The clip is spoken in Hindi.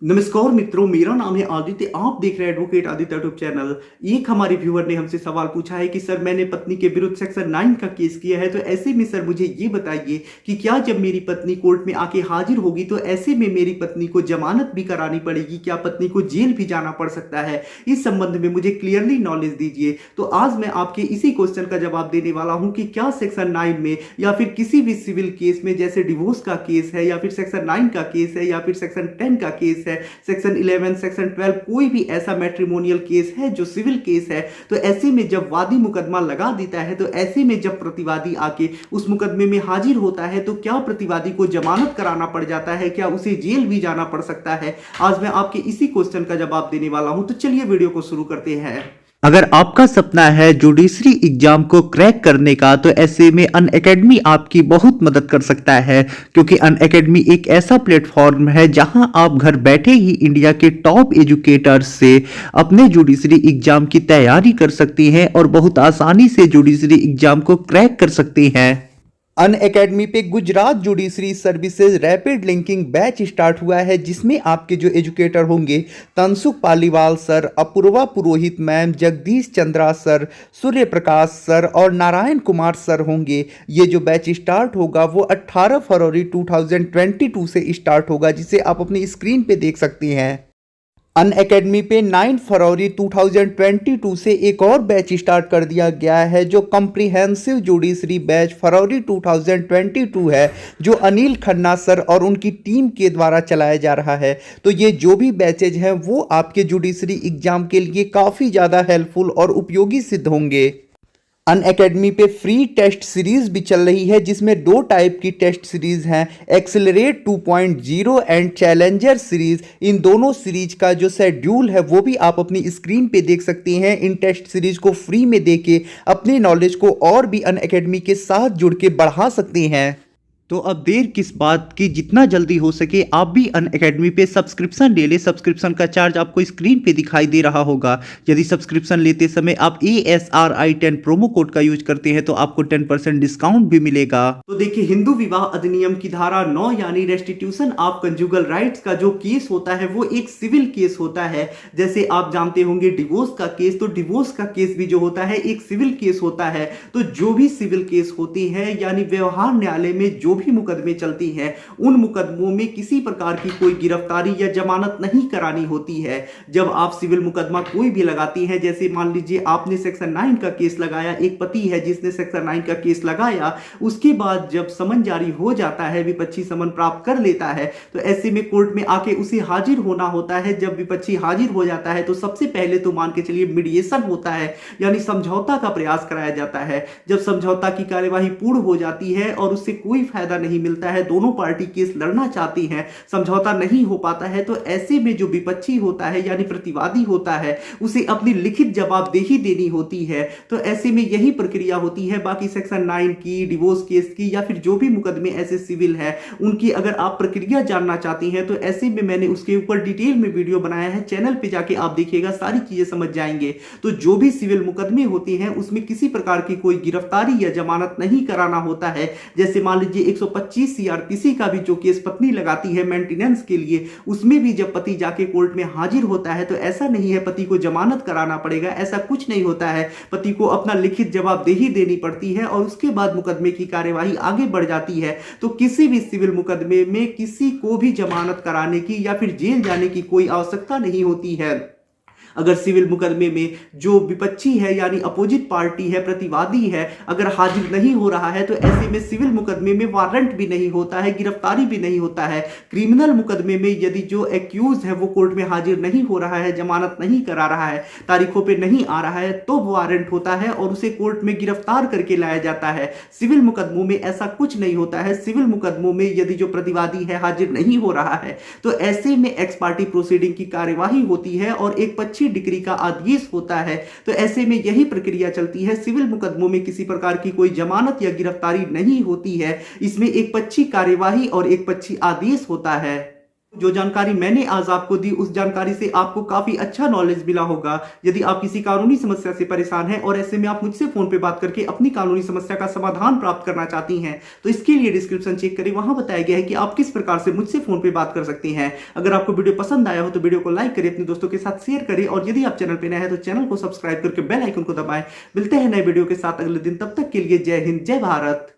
नमस्कार मित्रों, मेरा नाम है आदित्य। आप देख रहे हैं एडवोकेट आदित्य यूट्यूब चैनल। एक हमारे व्यूअर ने हमसे सवाल पूछा है कि सर मैंने पत्नी के विरुद्ध सेक्शन 9 का केस किया है, तो ऐसे में सर मुझे ये बताइए कि क्या जब मेरी पत्नी कोर्ट में आके हाजिर होगी तो ऐसे में मेरी पत्नी को जमानत भी करानी पड़ेगी? क्या पत्नी को जेल भी जाना पड़ सकता है? इस संबंध में मुझे क्लियरली नॉलेज दीजिए। तो आज मैं आपके इसी क्वेश्चन का जवाब देने वाला हूं कि क्या सेक्शन 9 में या फिर किसी भी सिविल केस में, जैसे डिवोर्स का केस है या फिर सेक्शन 9 का केस है या फिर सेक्शन 10 का केस है, सेक्शन 11, सेक्शन 12, कोई भी ऐसा मैट्रिमोनियल केस है जो सिविल केस है, तो ऐसे में जब वादी मुकदमा लगा देता है, तो ऐसे में जब प्रतिवादी आके उस मुकदमे में हाजिर होता है, तो क्या प्रतिवादी को जमानत कराना पड़ जाता है? क्या उसे जेल भी जाना पड़ सकता है? आज मैं आपके इसी क्वेश्चन का जवाब देने वाला हूं, तो चलिए वीडियो को शुरू करते हैं। अगर आपका सपना है जुडिशरी एग्जाम को क्रैक करने का, तो ऐसे में अनअकैडमी आपकी बहुत मदद कर सकता है, क्योंकि अनअकैडमी एक ऐसा प्लेटफॉर्म है जहां आप घर बैठे ही इंडिया के टॉप एजुकेटर्स से अपने जुडिशरी एग्जाम की तैयारी कर सकती हैं और बहुत आसानी से जुडिशरी एग्जाम को क्रैक कर सकती हैं। अनअकैडमी पे Gujarat judiciary services rapid linking batch start हुआ है, जिसमें आपके जो एजुकेटर होंगे तनसुख पालीवाल सर, अपूर्वा पुरोहित ma'am, Jagdish Chandra sir, Surya Prakash sir और नारायण कुमार सर होंगे। ये जो बैच स्टार्ट होगा वो 18 फरवरी 2022 से स्टार्ट होगा, जिसे आप अपनी स्क्रीन पे देख सकते हैं। अनअकैडमी पे 9 फरवरी 2022 से एक और बैच स्टार्ट कर दिया गया है, जो कॉम्प्रिहेंसिव जुडिशरी बैच फरवरी 2022 है, जो अनिल खन्ना सर और उनकी टीम के द्वारा चलाया जा रहा है। तो ये जो भी बैचेज हैं वो आपके जुडिशरी एग्जाम के लिए काफ़ी ज़्यादा हेल्पफुल और उपयोगी सिद्ध होंगे। अनअकैडमी पे फ्री टेस्ट सीरीज भी चल रही है, जिसमें दो टाइप की टेस्ट सीरीज हैं, एक्सेलरेट 2.0 एंड चैलेंजर सीरीज। इन दोनों सीरीज का जो शेड्यूल है वो भी आप अपनी स्क्रीन पे देख सकते हैं। इन टेस्ट सीरीज को फ्री में देके अपने नॉलेज को और भी अनअकैडमी के साथ जुड़ के बढ़ा सकते हैं। तो अब देर किस बात की, जितना जल्दी हो सके आप भी अनअकैडमी पे सब्सक्रिप्शन ले ले। सब्सक्रिप्शन का चार्ज आपको स्क्रीन पे दिखाई दे रहा होगा। यदि सब्सक्रिप्शन लेते समय आप ASRI10 प्रोमो कोड का यूज करते हैं तो आपको 10% डिस्काउंट भी मिलेगा। तो देखिए, हिंदू विवाह अधिनियम की धारा 9 यानी रेस्टिट्यूशन ऑफ कंजुगल राइट्स का जो केस होता है वो एक सिविल केस होता है। जैसे आप जानते होंगे डिवोर्स का केस, तो डिवोर्स का केस भी जो होता है एक सिविल केस होता है। तो जो भी सिविल केस होती है यानी व्यवहार न्यायालय में जो भी मुकदमे चलती हैं, उन मुकदमों में किसी प्रकार की कोई गिरफ्तारी या जमानत नहीं करानी होती है। जब आप सिविल मुकदमा कोई भी लगाती हैं, जैसे मान लीजिए आपने सेक्शन 9 का केस लगाया, एक पति है जिसने सेक्शन 9 का केस लगाया, उसके बाद जब समन जारी हो जाता है, विपक्षी समन प्राप्त कर लेता है, तो ऐसे में कोर्ट में आके उसे हाजिर होना होता है। जब विपक्षी हाजिर हो जाता है तो सबसे पहले तो मान के चलिए मीडिएशन होता है, यानी समझौता का प्रयास कराया जाता है। जब समझौता की कार्यवाही पूर्ण हो जाती है और उससे कोई फायदा नहीं मिलता है, दोनों पार्टी केस लड़ना चाहती हैं, समझौता नहीं हो पाता है, तो ऐसे में जो विपक्षी होता है यानी प्रतिवादी होता है, उसे अपनी लिखित जवाबदेही देनी होती है। तो ऐसे में यही प्रक्रिया होती है। बाकी सेक्शन 9 की, डिवोर्स केस की या फिर जो भी मुकदमे ऐसे सिविल है उनकी अगर आप प्रक्रिया जानना चाहती हैं तो ऐसे में मैंने उसके ऊपर डिटेल में वीडियो बनाया है, चैनल पे जाके आप देखिएगा, सारी चीजें समझ जाएंगे। तो जो भी सिविल मुकदमे होते हैं उसमें किसी प्रकार की कोई गिरफ्तारी या जमानत नहीं कराना होता है। जैसे मान लीजिए 125 CRPC का भी जो केस पत्नी लगाती है मेंटेनेंस के लिए, उसमें भी जब पति जाके कोर्ट में हाजिर होता है तो ऐसा नहीं है पति को जमानत कराना पड़ेगा, ऐसा कुछ नहीं होता है। पति को अपना लिखित जवाबदेही देनी पड़ती है और उसके बाद मुकदमे की कार्यवाही आगे बढ़ जाती है। तो किसी भी सिविल मुकदमे में किसी को भी जमानत कराने की या फिर जेल जाने की कोई आवश्यकता नहीं होती है। अगर सिविल मुकदमे में जो विपक्षी है यानी अपोजिट पार्टी है, प्रतिवादी है, अगर हाजिर नहीं हो रहा है तो ऐसे में सिविल मुकदमे में वारंट भी नहीं होता है, गिरफ्तारी भी नहीं होता है। क्रिमिनल मुकदमे में यदि जो एक्यूज है वो कोर्ट में हाजिर नहीं हो रहा है, जमानत नहीं करा रहा है, तारीखों पे नहीं आ रहा है, तो वारंट होता है और उसे कोर्ट में गिरफ्तार करके लाया जाता है। सिविल मुकदमों में ऐसा कुछ नहीं होता है। सिविल मुकदमों में यदि जो प्रतिवादी है हाजिर नहीं हो रहा है तो ऐसे में एक्स पार्टी प्रोसीडिंग की कार्यवाही होती है और एक पक्षी डिग्री का आदेश होता है। तो ऐसे में यही प्रक्रिया चलती है। सिविल मुकदमों में किसी प्रकार की कोई जमानत या गिरफ्तारी नहीं होती है। इसमें एक पक्षी कार्यवाही और एक पक्षी आदेश होता है। जो जानकारी मैंने आज आपको दी उस जानकारी से आपको काफी अच्छा नॉलेज मिला होगा। यदि आप किसी कानूनी समस्या से परेशान हैं और ऐसे में आप मुझसे फोन पे बात करके अपनी कानूनी समस्या का समाधान प्राप्त करना चाहती हैं तो इसके लिए डिस्क्रिप्शन चेक करें, वहां बताया गया है कि आप किस प्रकार से मुझसे फोन पे बात कर सकती हैं। अगर आपको वीडियो पसंद आया हो तो वीडियो को लाइक करें, अपने दोस्तों के साथ शेयर करें और यदि आप चैनल पे नए हैं तो चैनल को सब्सक्राइब करके बेल आइकन को दबाएं। मिलते हैं नए वीडियो के साथ अगले दिन, तब तक के लिए जय हिंद, जय भारत।